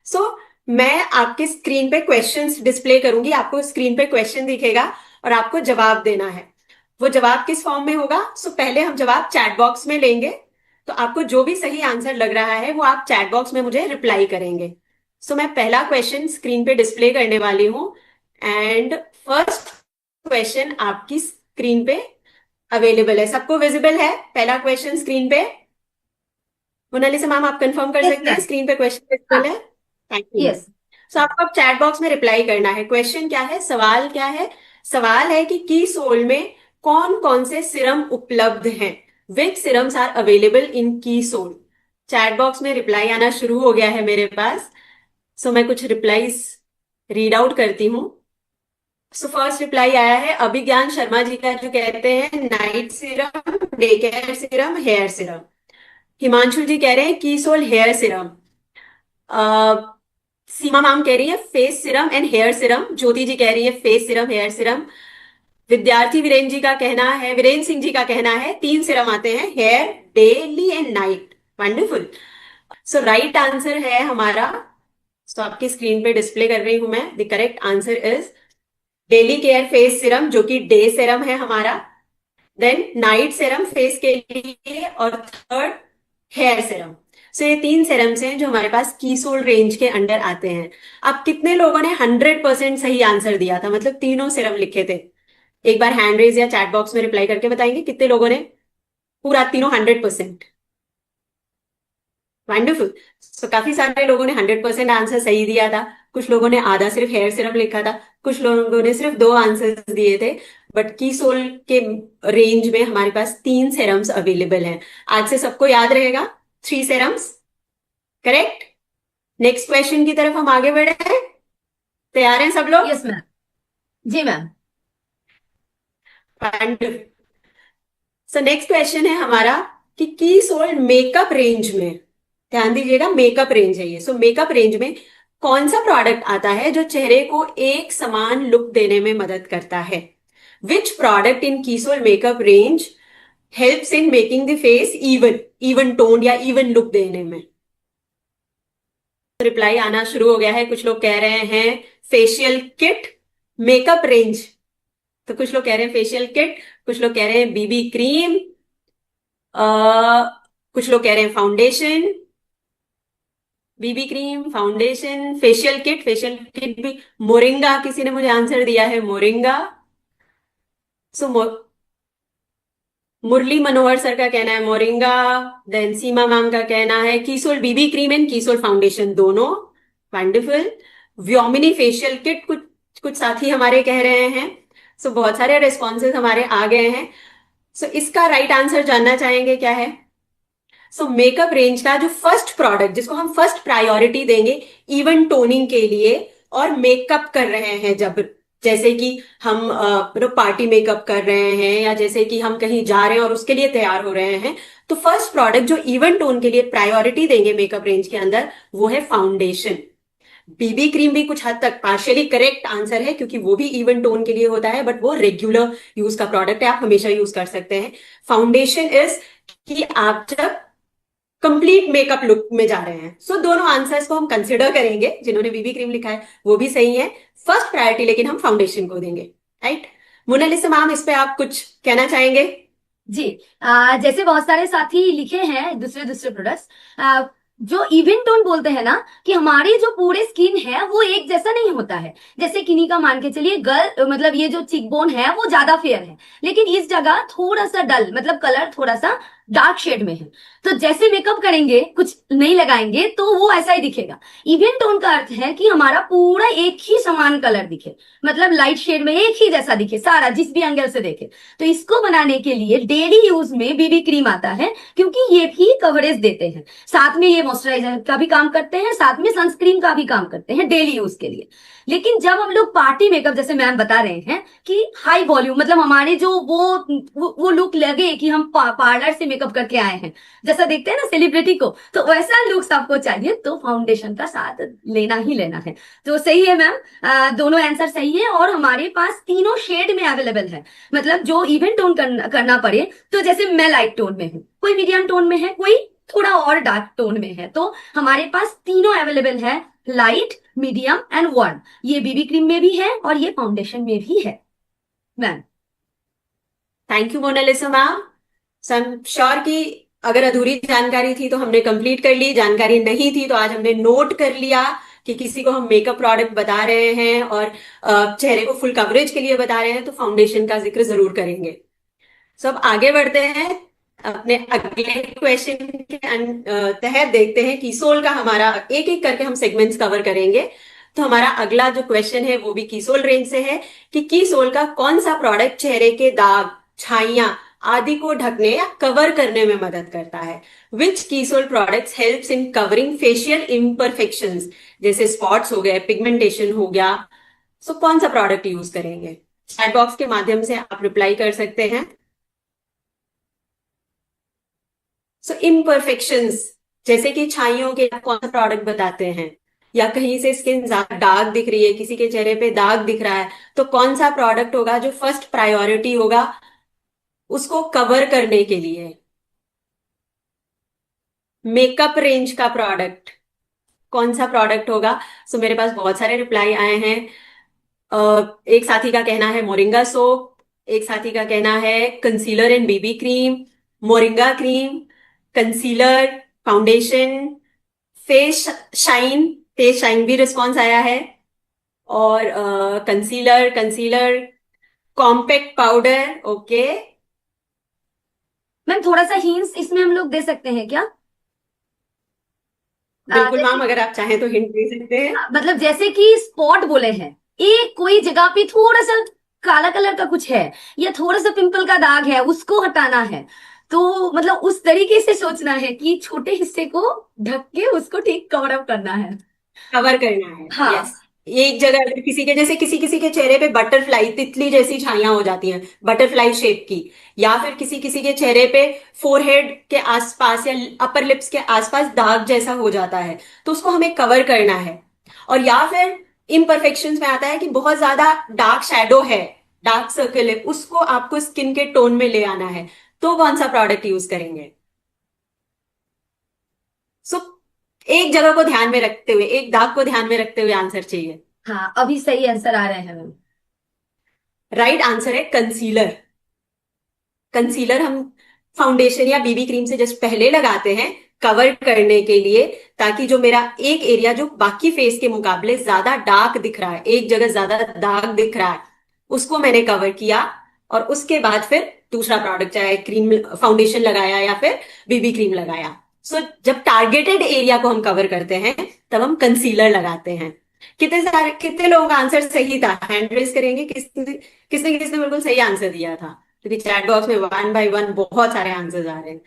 सो मैं आपके स्क्रीन पे क्वेश्चंस डिस्प्ले करूंगी, आपको स्क्रीन पे क्वेश्चन दिखेगा और आपको जवाब देना है। वो जवाब किस फॉर्म में होगा? पहले हम जवाब चैट बॉक्स में लेंगे। तो आपको जो भी सही आंसर लग रहा है वो आप चैट बॉक्स में मुझे रिप्लाई करेंगे। मैं पहला क्वेश्चन स्क्रीन पे डिस्प्ले करने वाली हूँ। एंड फर्स्ट क्वेश्चन आपकी स्क्रीन पे अवेलेबल है, सबको विजिबल है पहला क्वेश्चन स्क्रीन पे? मोनालिसा मैम, आप कंफर्म कर यस सकते हैं मैम। स्क्रीन पे क्वेश्चन हाँ। विजिबल है? Thank you ma'am. यस। आपको अब चैट बॉक्स में रिप्लाई करना है। क्वेश्चन क्या है, सवाल क्या है? सवाल है कि की सोल में कौन कौन से सीरम उपलब्ध हैं? विच सीरम्स आर अवेलेबल इन की सोल? चैट बॉक्स में रिप्लाई आना शुरू हो गया है मेरे पास। मैं कुछ रिप्लाईज रीड आउट करती हूँ। फर्स्ट रिप्लाई आया है अभिज्ञान शर्मा जी का, जो कहते हैं night serum, day care serum, hair serum. Himanshu ji कह रहे हैं Keysoul hair serum. Seema ma'am कह रही है face serum and hair serum. Jyoti ji कह रही है फेस सिरम, हेयर सिरम। विद्यार्थी वीरेंद्र जी का कहना है, वीरेंद्र सिंह जी का कहना है तीन सिरम आते हैं, hair, daily and night. Wonderful. Right answer है हमारा, आपकी स्क्रीन पे डिस्प्ले कर रही हूं मैं। The correct answer is daily care face serum, जो कि डे सिरम है हमारा। देन नाइट सिरम फेस के लिए, और थर्ड हेयर सिरम। ये तीन सिरम्स हैं जो हमारे पास कीसोल रेंज के अंडर आते हैं। अब कितने लोगों ने 100% सही आंसर दिया था, मतलब तीनों सिरम लिखे थे? एक बार हैंड रेज या चैट बॉक्स में रिप्लाई करके बताएंगे कितने लोगों ने पूरा तीनों 100%? वंडरफुल। काफी सारे लोगों ने 100% आंसर सही दिया था। कुछ लोगों ने आधा सिर्फ हेयर सिरम लिखा था, कुछ लोगों ने सिर्फ दो आंसर्स दिए थे। बट की सोल के रेंज में हमारे पास तीन सिरम्स अवेलेबल हैं। आज से सबको याद रहेगा, three serums. Correct. Next question की तरफ हम आगे बढ़े हैं। तैयार हैं सब लोग? Yes ma'am. जी मैम। वंडरफुल। नेक्स्ट क्वेश्चन है हमारा कि की सोल मेकअप रेंज में, ध्यान दीजिएगा मेकअप रेंज है ये, मेकअप रेंज में कौन सा प्रोडक्ट आता है जो चेहरे को एक समान लुक देने में मदद करता है? Which product in Keysoul makeup range helps in making the face even, even tone या इवन लुक देने में? रिप्लाई आना शुरू हो गया है। कुछ लोग कह रहे हैं फेशियल किट। मेकअप रेंज, तो कुछ लोग कह रहे हैं फेशियल किट, कुछ लोग कह रहे हैं बीबी क्रीम, कुछ लोग कह रहे हैं foundation. BB cream, foundation, facial kit. Facial kit भी मोरिंगा, किसी ने मुझे आंसर दिया है मोरिंगा। सो मुरली मनोहर सर का कहना है मोरिंगा। देन सीमा मैम का कहना है कीसोल बीबी क्रीम एंड कीसोल फाउंडेशन दोनों। वंडरफुल। व्योमिनी फेशियल किट, कुछ कुछ साथी हमारे कह रहे हैं। बहुत सारे रिस्पॉन्सेज हमारे आ गए हैं। इसका राइट आंसर जानना चाहेंगे क्या है? मेकअप रेंज का जो फर्स्ट प्रोडक्ट जिसको हम फर्स्ट प्रायोरिटी देंगे इवन टोनिंग के लिए, और मेकअप कर रहे हैं जब, जैसे कि हम पार्टी मेकअप कर रहे हैं, या जैसे कि हम कहीं जा रहे हैं और उसके लिए तैयार हो रहे हैं, तो फर्स्ट प्रोडक्ट जो इवन टोन के लिए प्रायोरिटी देंगे मेकअप रेंज के अंदर, वो है फाउंडेशन। बीबी क्रीम भी कुछ हद तक पार्शियली करेक्ट आंसर है, क्योंकि वो भी इवन टोन के लिए होता है, बट वो रेगुलर यूज का प्रोडक्ट है, आप हमेशा यूज कर सकते हैं। फाउंडेशन इज कि आप जब कंप्लीट मेकअप लुक में जा रहे हैं। दोनों आंसर्स को हम कंसिडर करेंगे, जिन्होंने बीबी क्रीम लिखा है वो भी सही है। फर्स्ट प्रायोरिटी लेकिन हम फाउंडेशन को देंगे। राइट। मोनालिसा मैम, इस पे आप कुछ कहना चाहेंगे? जी। जैसे बहुत सारे साथी लिखे हैं दूसरे दूसरे प्रोडक्ट्स, जो इवन टोन बोलते हैं ना, कि हमारी जो पूरे स्किन है वो एक जैसा नहीं होता है। जैसे किन्हीं का मान के चलिए गर्ल, मतलब ये जो चिक बोन है वो ज्यादा फेयर है, लेकिन इस जगह थोड़ा सा डल, मतलब कलर थोड़ा सा डार्क शेड में है। तो जैसे मेकअप करेंगे, कुछ नहीं लगाएंगे, तो वो ऐसा ही दिखेगा। इवन टोन का अर्थ है कि हमारा पूरा एक ही समान कलर दिखे, मतलब लाइट शेड में एक ही जैसा दिखे सारा, जिस भी एंगल से देखे। तो इसको बनाने के लिए डेली यूज में बीबी क्रीम आता है, क्योंकि ये भी कवरेज देते हैं, साथ में ये मॉइस्चराइजर का भी काम करते हैं, साथ में सनस्क्रीन का भी काम करते हैं डेली यूज के लिए। लेकिन जब हम लोग पार्टी मेकअप, जैसे मैम बता रहे हैं कि हाई वॉल्यूम, मतलब हमारे जो वो लुक लगे कि हम पार्लर से मेकअप करके आए हैं, जैसा देखते हैं ना सेलिब्रिटी को, तो वैसा लुक्स आपको चाहिए, तो फाउंडेशन का साथ लेना ही लेना है। तो सही है मैम, दोनों आंसर सही है, और हमारे पास तीनों शेड में अवेलेबल है। मतलब जो इवन टोन करना पड़े, तो जैसे मैं लाइट टोन में हूँ, कोई मीडियम टोन में है, कोई थोड़ा और डार्क टोन में है, तो हमारे पास तीनों अवेलेबल है। Light, medium and warm. ये बीबी क्रीम में भी है और ये फाउंडेशन में भी है ma'am. Thank you Monalisa ma'am. So I am sure कि अगर अधूरी जानकारी थी तो हमने कंप्लीट कर ली, जानकारी नहीं थी तो आज हमने नोट कर लिया कि किसी को हम मेकअप प्रोडक्ट बता रहे हैं और चेहरे को फुल कवरेज के लिए बता रहे हैं तो फाउंडेशन का जिक्र जरूर करेंगे। सो अब आगे बढ़ते हैं अपने अगले क्वेश्चन के तहत देखते हैं कीसोल का हमारा एक एक करके हम सेगमेंट्स कवर करेंगे। तो हमारा अगला जो क्वेश्चन है वो भी कीसोल रेंज से है कि कीसोल का कौन सा प्रोडक्ट चेहरे के दाग, छाइयां आदि को ढकने या कवर करने में मदद करता है। विच कीसोल products helps in covering facial imperfections, जैसे स्पॉट्स हो गए, पिगमेंटेशन हो गया। सो कौन सा प्रोडक्ट यूज करेंगे? चैट बॉक्स के माध्यम से आप रिप्लाई कर सकते हैं। सो इम्परफेक्शंस जैसे कि छाइयों के आप कौन सा प्रोडक्ट बताते हैं, या कहीं से स्किन डार्क दिख रही है, किसी के चेहरे पे दाग दिख रहा है, तो कौन सा प्रोडक्ट होगा जो फर्स्ट प्रायोरिटी होगा उसको कवर करने के लिए? मेकअप रेंज का प्रोडक्ट कौन सा प्रोडक्ट होगा? सो मेरे पास बहुत सारे रिप्लाई आए हैं। एक साथी का कहना है मोरिंगा सोप, एक साथी का कहना है concealer and baby cream, moringa cream, concealer, foundation, face shine, face shine भी रिस्पॉन्स आया है, और concealer, concealer, compact powder. Okay, ma'am थोड़ा सा हिंट्स इसमें हम लोग दे सकते हैं क्या? बिल्कुल जैसे मैम, अगर आप चाहें तो हिंट दे सकते हैं। मतलब जैसे कि स्पॉट बोले हैं, एक कोई जगह पे थोड़ा सा काला कलर का कुछ है या थोड़ा सा पिंपल का दाग है, उसको हटाना है। तो मतलब उस तरीके से सोचना है कि छोटे हिस्से को ढक के उसको ठीक कवर अप करना है। कवर करना है, यस। हाँ। एक जगह अगर किसी के, जैसे किसी किसी के चेहरे पे बटरफ्लाई, तितली जैसी छाइयां हो जाती हैं, बटरफ्लाई शेप की, या फिर किसी किसी के चेहरे पे फोरहेड के आसपास या अपर लिप्स के आसपास दाग जैसा हो जाता है, तो उसको हमें कवर करना है। और या फिर इम्परफेक्शंस में आता है कि बहुत ज्यादा डार्क शेडो है, डार्क सर्कल है, उसको आपको स्किन के टोन में ले आना है, तो कौन सा प्रोडक्ट यूज करेंगे? सो एक जगह को ध्यान में रखते हुए, एक दाग को ध्यान में रखते हुए आंसर चाहिए। हाँ अभी सही आंसर आ रहे हैं मैम। राइट आंसर है कंसीलर। कंसीलर हम फाउंडेशन या बीबी क्रीम से जस्ट पहले लगाते हैं कवर करने के लिए, ताकि जो मेरा एक एरिया जो बाकी फेस के मुकाबले ज्यादा डार्क दिख रहा है, एक जगह ज्यादा दाग दिख रहा है, उसको मैंने कवर किया, और उसके बाद फिर दूसरा प्रोडक्ट चाहे क्रीम फाउंडेशन लगाया या फिर बीबी क्रीम लगाया। सो जब टारगेटेड एरिया को हम कवर करते हैं तब हम कंसीलर लगाते हैं। कितने लोगों का आंसर सही था? हैंड रेस करेंगे, किसने किसने किसने बिल्कुल सही आंसर दिया था, क्योंकि चैट बॉक्स में वन बाय वन बहुत सारे आंसर्स आ रहे हैं।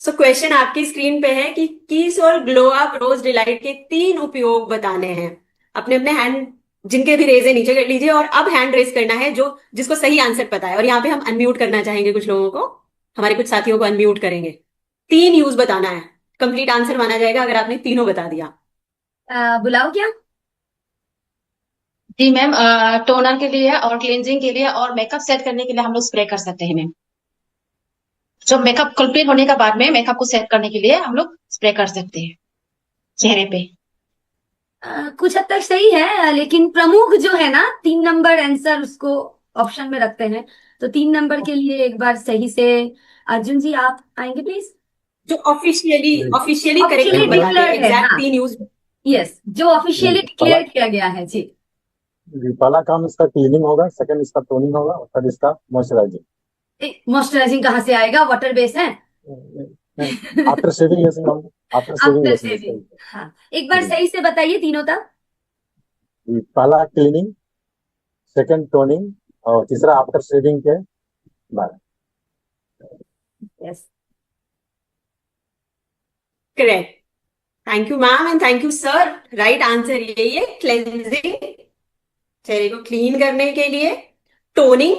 सो क्वेश्चन आपकी स्क्रीन पे है कि कीस और ग्लो अप रोज डिलाइट के 3 उपयोग बताने हैं। अपने अपने हैंड जिनके भी रेज है नीचे कर लीजिए, और अब हैंड रेस करना है जो जिसको सही आंसर पता है। और यहाँ पे हम अनम्यूट करना चाहेंगे कुछ लोगों को, हमारे कुछ साथियों को अनम्यूट करेंगे। 3 यूज बताना है, कंप्लीट आंसर माना जाएगा अगर आपने तीनों बता दिया। बुलाओ क्या? जी मैम, टोनर के लिए और क्लींजिंग के लिए और मेकअप सेट करने के लिए हम लोग स्प्रे कर सकते हैं मैम। जो मेकअप कंप्लीट होने के बाद में मेकअप को सेट करने के लिए हम लोग स्प्रे कर सकते हैं चेहरे पे। कुछ हद तक सही है, लेकिन प्रमुख जो है ना 3 नंबर आंसर उसको ऑप्शन में रखते हैं। तो 3 नंबर के लिए एक बार सही से अर्जुन जी आप आएंगे प्लीज। जो ऑफिशियली जी ऑफिशियली करेक्ट ऑफिशियली हम बताते हैं, डिक्लेयर्ड है, एग्जैक्ट हाँ। 3 यूज। यस, जो ऑफिशियली जी पहला डिक्लेयर किया गया है जी। जी पहला काम इसका क्लीनिंग होगा, सेकंड इसका टोनिंग होगा, और थर्ड इसका मॉइस्चराइजिंग। मॉइस्चराइजिंग कहाँ से आएगा? वाटर बेस है। आफ्टर शेविंग लेसन हम after shaving after lesson shaving, हाँ। एक बार जी सही से बताइए तीनों तक। जी पहला क्लीनिंग, सेकंड टोनिंग, और तीसरा आफ्टर शेविंग के बाद। Yes. Correct. Thank you ma'am and thank you sir. Right answer यही है, क्लेंजिंग, चेहरे को क्लीन करने के लिए, टोनिंग,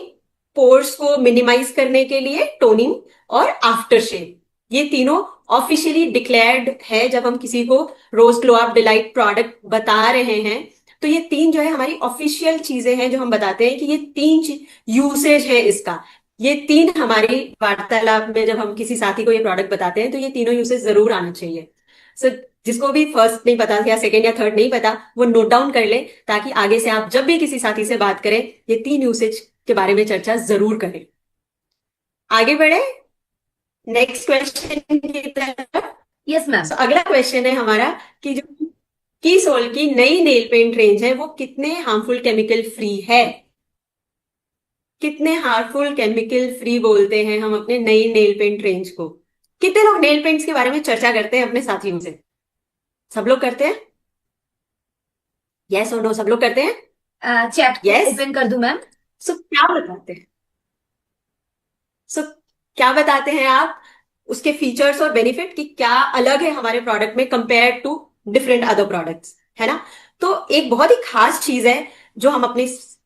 पोर्स को मिनिमाइज करने के लिए टोनिंग, और आफ्टर शेव। ये तीनों ऑफिशियली डिक्लेयर्ड है। जब हम किसी को रोज ग्लो अप डिलाइट प्रोडक्ट बता रहे हैं तो ये 3 जो है हमारी ऑफिशियल चीजें हैं जो हम बताते हैं कि ये 3 यूसेज है इसका। ये 3 हमारी वार्तालाप में जब हम किसी साथी को ये प्रोडक्ट बताते हैं तो ये तीनों यूसेज जरूर आना चाहिए। सो जिसको भी फर्स्ट नहीं पता या सेकंड या थर्ड नहीं पता, वो नोट डाउन कर ले, ताकि आगे से आप जब भी किसी साथी से बात करें ये 3 यूसेज के बारे में चर्चा जरूर करें। आगे बढ़े नेक्स्ट क्वेश्चन की तरफ। Yes ma'am. So, अगला क्वेश्चन है हमारा कि जो की सोल की नई नेल पेंट रेंज है वो कितने हार्मफुल केमिकल फ्री है। कितने हार्मफुल केमिकल फ्री बोलते हैं हम अपने नई नेल पेंट रेंज को। कितने लोग नेल पेंट्स के बारे में चर्चा करते हैं अपने साथियों से? सब लोग करते हैं? यस और नो, सब लोग करते हैं? Chat Yes. ओपन कर दूं मैम? सो क्या बताते हैं? सो क्या बताते हैं आप उसके फीचर्स और बेनिफिट कि क्या अलग है हमारे प्रोडक्ट में compare to different other products, है ना? तो एक बहुत ही खास चीज है जो हम अपनी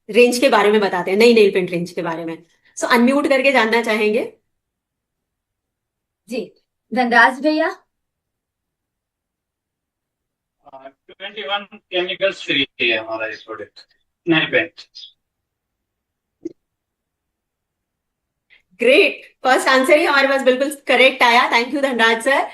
रेंज के बारे में बताते हैं, नई नेल पेंट रेंज के बारे में। सो अनम्यूट करके जानना चाहेंगे। जी धनराज भैया। 21 केमिकल्स फ्री है हमारा ये product nail paint. Great, first answer ही हमारे पास बिल्कुल करेक्ट आया। Thank you Dhanraj sir.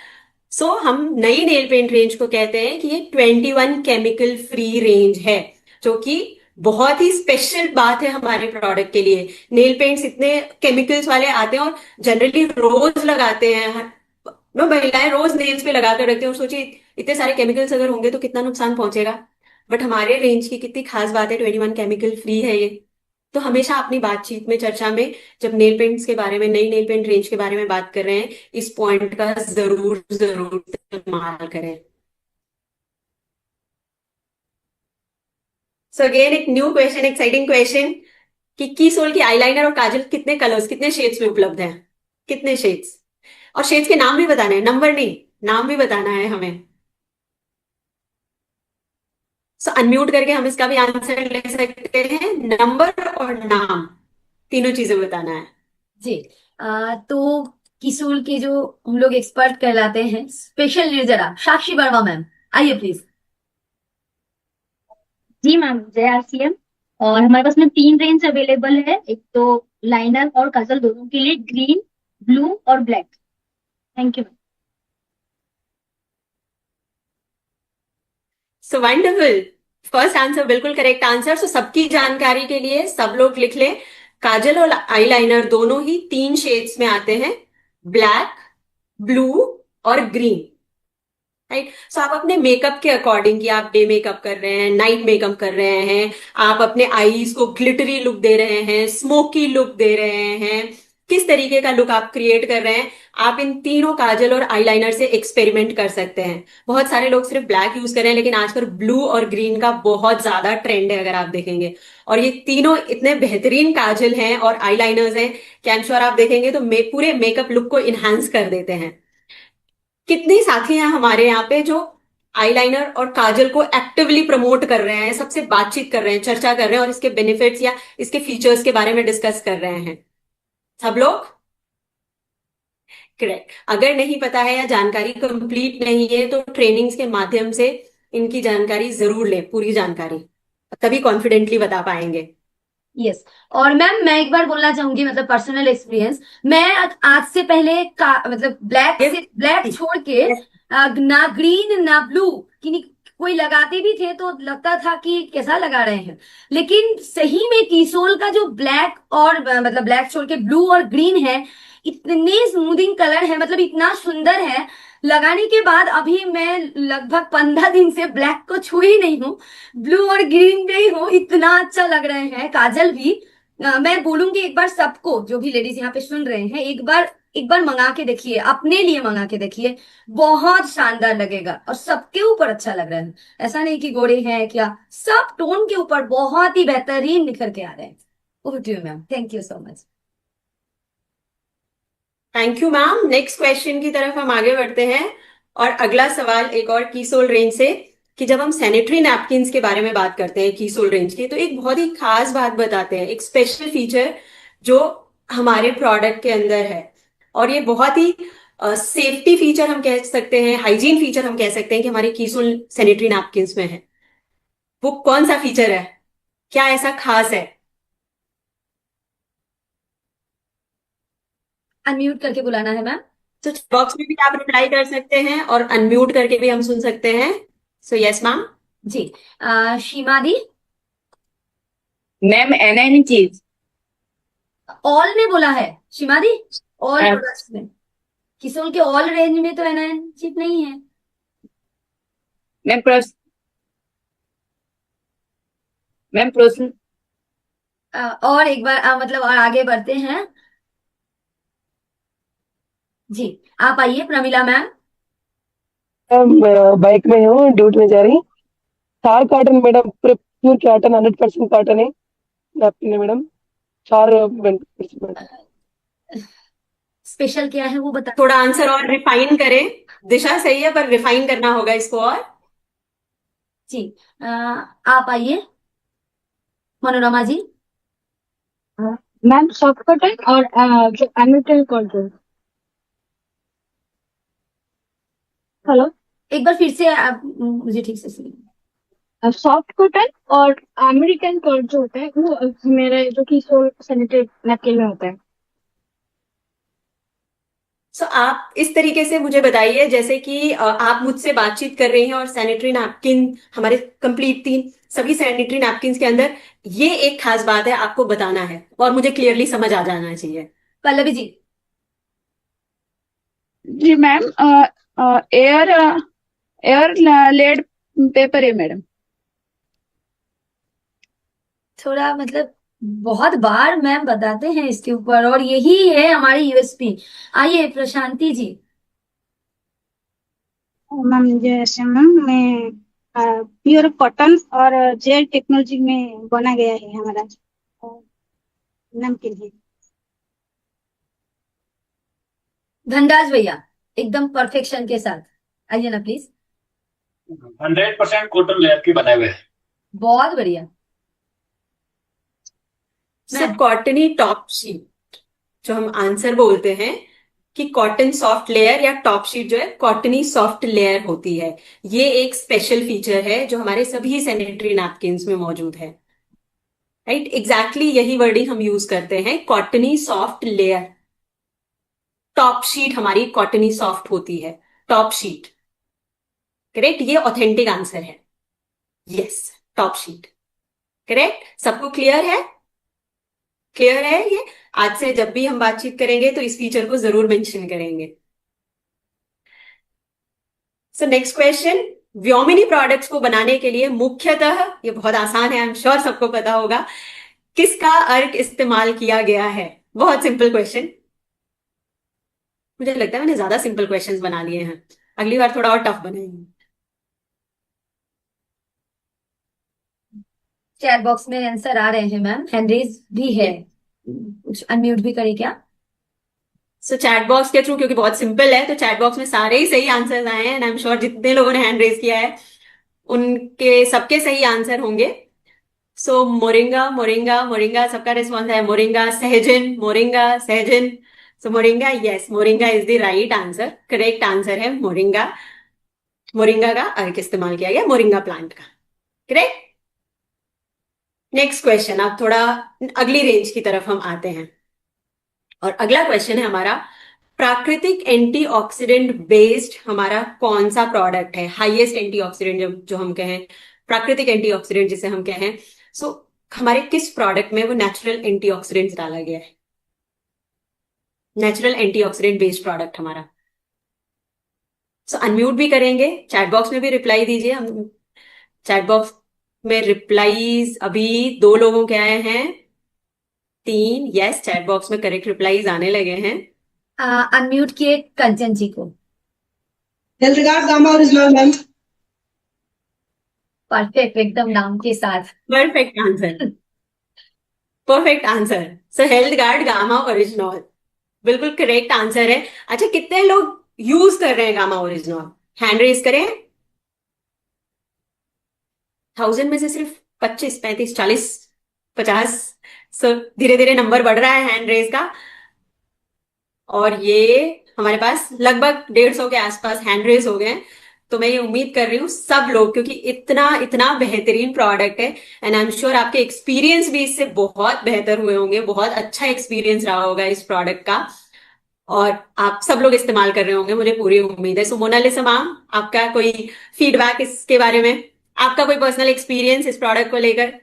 So हम नई नेल पेंट रेंज को कहते हैं कि ये 21 केमिकल फ्री रेंज है, जो कि बहुत ही स्पेशल बात है हमारे प्रोडक्ट के लिए। नेल पेंट्स इतने केमिकल्स वाले आते हैं और जनरली रोज लगाते हैं, नो महिलाएं रोज नेल्स पे लगा कर रखते हैं और सोचिए इतने सारे केमिकल्स अगर होंगे तो कितना नुकसान पहुंचेगा। बट हमारे रेंज की कितनी खास बात है, 21 केमिकल फ्री है ये। तो हमेशा अपनी बातचीत में, चर्चा में, जब नेल पेंट्स के बारे में, नई नेल पेंट रेंज के बारे में बात कर रहे हैं, इस पॉइंट का जरूर जरूर इस्तेमाल करें। सो अगेन एक न्यू क्वेश्चन, एक्साइटिंग क्वेश्चन कि की सोल की आईलाइनर और काजल कितने कलर्स, कितने शेड्स में उपलब्ध हैं? कितने शेड्स? और शेड्स के नाम भी बताने हैं, नंबर नहीं, नाम भी बताना है हमें। सो अनम्यूट करके हम इसका भी आंसर ले सकते हैं। नंबर और नाम तीनों चीजें बताना है। जी तो किशोर के जो हम लोग एक्सपर्ट कहलाते हैं, स्पेशल जरा साक्षी वर्मा मैम आइए प्लीज। जी मैम, जय आरसीएम। और हमारे पास में 3 रेंज अवेलेबल है, एक तो लाइनर और काजल दोनों के लिए, ग्रीन, ब्लू और black. Thank you. So wonderful, first answer बिल्कुल करेक्ट आंसर। सो सबकी जानकारी के लिए सब लोग लिख लें, काजल और आईलाइनर दोनों ही 3 शेड्स में आते हैं, ब्लैक, ब्लू और ग्रीन। राइट। सो आप अपने मेकअप के अकॉर्डिंग, कि आप डे मेकअप कर रहे हैं, नाइट मेकअप कर रहे हैं, आप अपने आईज को ग्लिटरी लुक दे रहे हैं, स्मोकी लुक दे रहे हैं, किस तरीके का लुक आप क्रिएट कर रहे हैं, आप इन तीनों काजल और आईलाइनर से एक्सपेरिमेंट कर सकते हैं। बहुत सारे लोग सिर्फ ब्लैक यूज कर रहे हैं, लेकिन आजकल ब्लू और ग्रीन का बहुत ज्यादा ट्रेंड है अगर आप देखेंगे। और ये तीनों इतने बेहतरीन काजल हैं और आईलाइनर्स हैं कि आई एम श्योर आप देखेंगे तो पूरे मेकअप लुक को इनहांस कर देते हैं। कितने साथी हैं हमारे यहाँ पे जो आईलाइनर और काजल को एक्टिवली प्रमोट कर रहे हैं, सबसे बातचीत कर रहे हैं, चर्चा कर रहे हैं और इसके बेनिफिट्स या इसके फीचर्स के बारे में डिस्कस कर रहे हैं? सब लोग? करेक्ट। अगर नहीं पता है या जानकारी कंप्लीट नहीं है तो ट्रेनिंग्स के माध्यम से इनकी जानकारी जरूर लें, पूरी जानकारी, तभी कॉन्फिडेंटली बता पाएंगे। यस। और मैम मैं एक बार बोलना चाहूंगी, मतलब पर्सनल एक्सपीरियंस, मैं आज से पहले मतलब ब्लैक छोड़ के ना ग्रीन ना ब्लू कोई लगाते भी थे तो लगता था कि कैसा लगा रहे हैं, लेकिन सही में टीसोल का जो ब्लैक और मतलब ब्लैक छोड़ के ब्लू और ग्रीन है, इतने स्मूथिंग कलर है, मतलब इतना सुंदर है। लगाने के बाद अभी मैं लगभग 15 दिन से ब्लैक को छू ही नहीं हूँ, ब्लू और ग्रीन में ही हूँ, इतना अच्छा लग रहे हैं। काजल भी मैं बोलूंगी एक बार सबको, जो भी लेडीज यहाँ पे सुन रहे हैं, एक बार मंगा के देखिए, अपने लिए मंगा के देखिए, बहुत शानदार लगेगा और सबके ऊपर अच्छा लग रहा है। ऐसा नहीं कि गोरे हैं क्या, सब टोन के ऊपर बहुत ही बेहतरीन निखर के आ रहे हैं। Over to you ma'am, thank you so much. Thank you ma'am. Next question की तरफ हम आगे बढ़ते हैं और अगला सवाल एक और कीसोल रेंज से, कि जब हम सैनिटरी नैपकिन्स के बारे में बात करते हैं कीसोल रेंज की, तो एक बहुत ही खास बात बताते हैं, एक स्पेशल फीचर जो हमारे प्रोडक्ट के अंदर है। और ये बहुत ही सेफ्टी फीचर हम कह सकते हैं, हाइजीन फीचर हम कह सकते हैं कि हमारे कीसोल सैनिटरी नैपकिन्स में है। वो कौन सा फीचर है, क्या ऐसा खास है? अनम्यूट करके बुलाना है मैम। तो बॉक्स में भी आप रिप्लाई कर सकते हैं और अनम्यूट करके भी हम सुन सकते हैं। So yes ma'am. जी। शीमा दी, मैम एनएन चीज। ऑल में बोला है शीमा दी, ऑल हाँ। प्रोडक्ट्स में। किसोल के ऑल रेंज में तो एनएन चिप नहीं है। मैम प्रोस मैम प्रोस और एक बार मतलब और आगे बढ़ते हैं। जी, आप आइए प्रमिला मैम। बाइक में हूँ, ड्यूटी में जा रही। चार cotton madam, pure cotton 100% cotton है, नैपकिन है मैडम। चार मैडम। स्पेशल क्या है वो बता। थोड़ा आंसर और रिफाइन करें। दिशा सही है पर रिफाइन करना होगा इसको और। जी, आप आइए मनोरमा जी। मैम सॉफ्ट कॉटन और जो अमेरिकन कॉटन। हेलो। एक बार फिर से आप मुझे ठीक से सुनिए। सॉफ्ट कॉटन और अमेरिकन कॉटन जो होता है वो मेरे जो कि सोल सैनिटरी नैपकिन में होता है। सो आप इस तरीके से मुझे बताइए जैसे कि आप मुझसे बातचीत कर रही हैं और सैनिटरी नैपकिन हमारे कंप्लीट तीन सभी सैनिटरी नैपकिन के अंदर ये एक खास बात है आपको बताना है और मुझे क्लियरली समझ आ जाना चाहिए। पल्लवी जी। जी ma'am, air air laid paper है मैडम। थोड़ा मतलब बहुत बार मैम बताते हैं इसके ऊपर और यही है हमारी यूएसपी। आइए प्रशांति जी। मैम जैसे मैम मैं प्योर कॉटन और जेल टेक्नोलॉजी में बना गया है हमारा नमकीन है। धनराज भैया एकदम परफेक्शन के साथ आइए ना प्लीज। 100% कॉटन लेयर के बनाए हुए हैं। बहुत बढ़िया। So ma'am cottony top sheet जो हम आंसर बोलते हैं कि कॉटन सॉफ्ट लेयर या टॉप शीट जो है कॉटनी सॉफ्ट लेयर होती है। ये एक स्पेशल फीचर है जो हमारे सभी सैनिटरी नैपकिन्स में मौजूद है। राइट, एग्जैक्टली यही वर्डिंग हम यूज करते हैं, cottony soft layer. Top sheet हमारी कॉटनी सॉफ्ट होती है, टॉप शीट। करेक्ट, ये ऑथेंटिक आंसर है। Yes, top sheet correct. सबको क्लियर है? क्लियर है ये? आज से जब भी हम बातचीत करेंगे तो इस फीचर को जरूर मेंशन करेंगे। सो नेक्स्ट क्वेश्चन, व्योमिनी प्रोडक्ट्स को बनाने के लिए मुख्यतः, ये बहुत आसान है, आई एम श्योर सबको पता होगा, किसका अर्क इस्तेमाल किया गया है? बहुत सिंपल क्वेश्चन। मुझे लगता है मैंने ज्यादा सिंपल क्वेश्चंस बना लिए हैं, अगली बार थोड़ा और टफ बनाएंगे। चैट बॉक्स में आंसर आ रहे हैं मैम, हैंड रेज भी है, कुछ अनम्यूट भी करें क्या? सो चैट बॉक्स के थ्रू, क्योंकि बहुत सिंपल है तो चैट बॉक्स में सारे ही सही आंसर्स आए हैं एंड आई एम श्योर जितने लोगों ने हैंड रेज किया है उनके सबके सही आंसर होंगे। सो मोरिंगा मोरिंगा मोरिंगा, सबका रिस्पॉन्स है मोरिंगा। सहजन, मोरिंगा सहजन। So moringa, yes moringa is the right answer, correct answer है मोरिंगा। मोरिंगा का अर्क इस्तेमाल किया गया, मोरिंगा प्लांट का, करेक्ट। नेक्स्ट क्वेश्चन, अब थोड़ा अगली रेंज की तरफ हम आते हैं और अगला क्वेश्चन है हमारा, प्राकृतिक एंटीऑक्सीडेंट बेस्ड हमारा कौन सा प्रोडक्ट है? हाईएस्ट एंटीऑक्सीडेंट जो हम कहें, प्राकृतिक एंटीऑक्सीडेंट जिसे हम कहें, सो हमारे किस प्रोडक्ट में वो नेचुरल एंटीऑक्सीडेंट्स डाला गया है? नेचुरल एंटीऑक्सीडेंट बेस्ड प्रोडक्ट हमारा। सो अनम्यूट भी करेंगे, चैट बॉक्स में भी रिप्लाई दीजिए। हम चैट बॉक्स में रिप्लाईज अभी 2 लोगों के आए हैं, 3। यस, चैट बॉक्स में करेक्ट रिप्लाईज आने लगे हैं। अनम्यूट किए कंचन जी को। हेल्थगार्ड गामा ओरिजिनल मैम। परफेक्ट, एकदम नाम के साथ। Perfect answer, perfect answer. सो हेल्थ गार्ड गामा ओरिजिनल बिल्कुल करेक्ट आंसर है। अच्छा, कितने लोग यूज कर रहे हैं गामा ओरिजिनल? हैंड रेज करें। 1000 में से सिर्फ 25, 35, 40, 50। सो धीरे धीरे नंबर बढ़ रहा है हैंड रेज का और ये हमारे पास लगभग 150 के आसपास हैंड रेज हो गए हैं। तो मैं ये उम्मीद कर रही हूँ सब लोग, क्योंकि इतना इतना बेहतरीन प्रोडक्ट है एंड आई एम श्योर आपके एक्सपीरियंस भी इससे बहुत बेहतर हुए होंगे, बहुत अच्छा एक्सपीरियंस रहा होगा इस प्रोडक्ट का। और आप सब लोग इस्तेमाल कर रहे होंगे, मुझे पूरी उम्मीद है। सो मोनालिसा मैम, आपका कोई फीडबैक इसके बारे में, आपका कोई पर्सनल एक्सपीरियंस इस प्रोडक्ट को लेकर?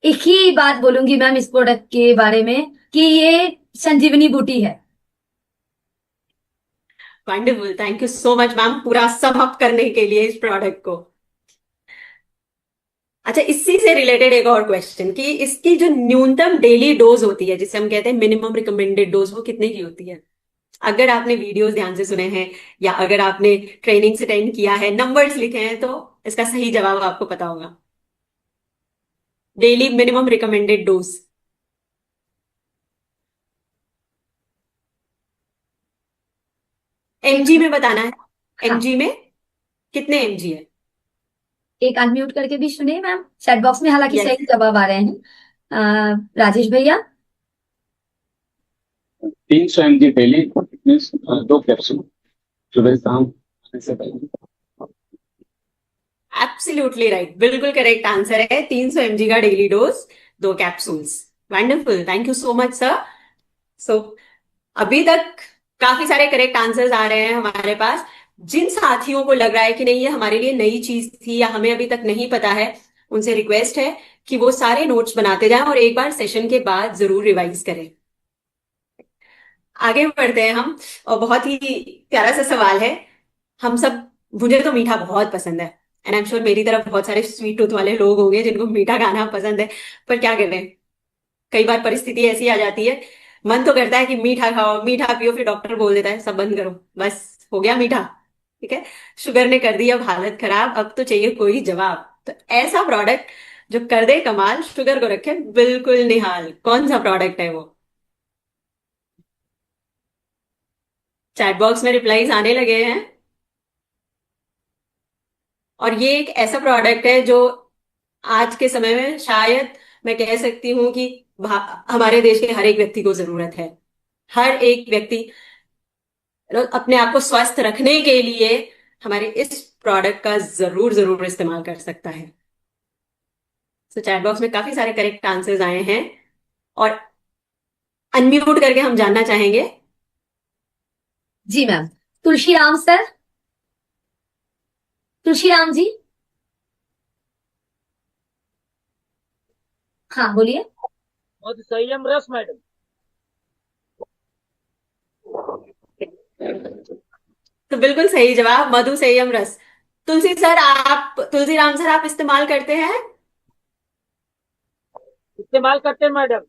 एक ही बात बोलूंगी मैम इस प्रोडक्ट के बारे में कि ये संजीवनी बूटी है। Wonderful, thank you so much ma'am पूरा सम अप करने के लिए इस प्रोडक्ट को। अच्छा, इसी से रिलेटेड एक और क्वेश्चन कि इसकी जो न्यूनतम डेली डोज होती है, जिसे हम कहते हैं मिनिमम रिकमेंडेड डोज, वो कितने की होती है? अगर आपने वीडियोस ध्यान से सुने हैं या अगर आपने ट्रेनिंग्स अटेंड किया है, नंबर्स लिखे हैं, तो इसका सही जवाब आपको पता होगा। Daily minimum recommended dose MG में बताना है। हाँ। एमजी में कितने एमजी है? एक अनम्यूट करके भी सुनिए मैम, चैट बॉक्स में हालांकि Yes. सही जवाब आ रहे हैं। राजेश भैया, 300 mg डेली, मीन्स 2 कैप्सूल सुबह शाम खाने से पहले। एब्सोल्युटली राइट, बिल्कुल करेक्ट आंसर है। 300 mg का daily dose, 2 capsules. Wonderful, thank you so much sir. So अभी तक काफी सारे करेक्ट आंसर्स आ रहे हैं हमारे पास। जिन साथियों को लग रहा है कि नहीं ये हमारे लिए नई चीज थी या हमें अभी तक नहीं पता है, उनसे रिक्वेस्ट है कि वो सारे नोट्स बनाते जाएं और एक बार सेशन के बाद जरूर रिवाइज करें। आगे बढ़ते हैं हम, और बहुत ही प्यारा सा सवाल है। हम सब, मुझे तो मीठा बहुत पसंद है, एंड आई एम श्योर मेरी तरफ बहुत सारे स्वीट टूथ वाले लोग होंगे जिनको मीठा खाना पसंद है, पर क्या करें, कई बार परिस्थिति ऐसी आ जाती है, मन तो करता है कि मीठा खाओ, मीठा पियो, फिर डॉक्टर बोल देता है सब बंद करो, बस हो गया मीठा, ठीक है, शुगर ने कर दी अब हालत खराब, अब तो चाहिए कोई जवाब। तो ऐसा प्रोडक्ट जो कर दे कमाल, शुगर को रखे बिल्कुल निहाल, कौन सा प्रोडक्ट है वो? चैट बॉक्स में रिप्लाईज आने लगे हैं। और ये एक ऐसा प्रोडक्ट है जो आज के समय में शायद मैं कह सकती हूँ कि हमारे देश के हर एक व्यक्ति को जरूरत है। हर एक व्यक्ति अपने आप को स्वस्थ रखने के लिए हमारे इस प्रोडक्ट का जरूर जरूर इस्तेमाल कर सकता है। तो चैट बॉक्स में काफी सारे करेक्ट आंसर्स आए हैं, और अनम्यूट करके हम जानना चाहेंगे। जी मैम, तुलसीराम सर, तुलसीराम जी, हाँ बोलिए। संयम रस मैडम। तो बिल्कुल सही जवाब, मधु संयम रस। तुलसी सर आप, तुलसीराम सर आप इस्तेमाल करते हैं? इस्तेमाल करते हैं मैडम,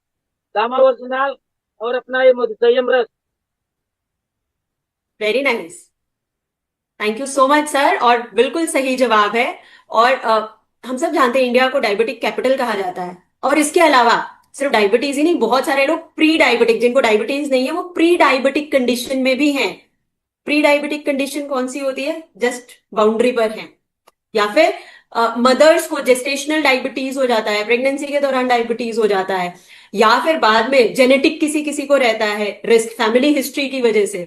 गामा ओरिजिनल और अपना ये संयम रस। Very nice, thank you so much sir, और बिल्कुल सही जवाब है। और हम सब जानते हैं इंडिया को डायबिटिक कैपिटल कहा जाता है, और इसके अलावा सिर्फ डायबिटीज ही नहीं, बहुत सारे लोग प्री डायबिटिक, जिनको डायबिटीज नहीं है वो प्री डायबिटिक कंडीशन में भी हैं। प्री डायबिटिक कंडीशन कौन सी होती है? जस्ट बाउंड्री पर है, या फिर मदर्स को जेस्टेशनल डायबिटीज हो जाता है, प्रेगनेंसी के दौरान डायबिटीज हो जाता है, या फिर बाद में जेनेटिक किसी किसी को रहता है रिस्क, फैमिली हिस्ट्री की वजह से।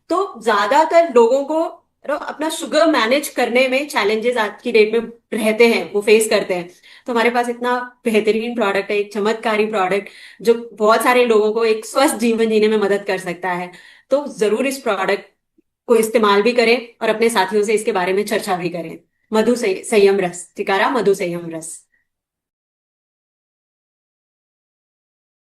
तो ज्यादातर लोगों को अपना शुगर मैनेज करने में चैलेंजेस आज की डेट में रहते हैं, वो फेस करते हैं। तो हमारे पास इतना बेहतरीन प्रोडक्ट है, एक चमत्कारी प्रोडक्ट जो बहुत सारे लोगों को एक स्वस्थ जीवन जीने में मदद कर सकता है। तो जरूर इस प्रोडक्ट को इस्तेमाल भी करें और अपने साथियों से इसके बारे में चर्चा भी करें। मधु संयम रस, टिकारा मधु संयम रस।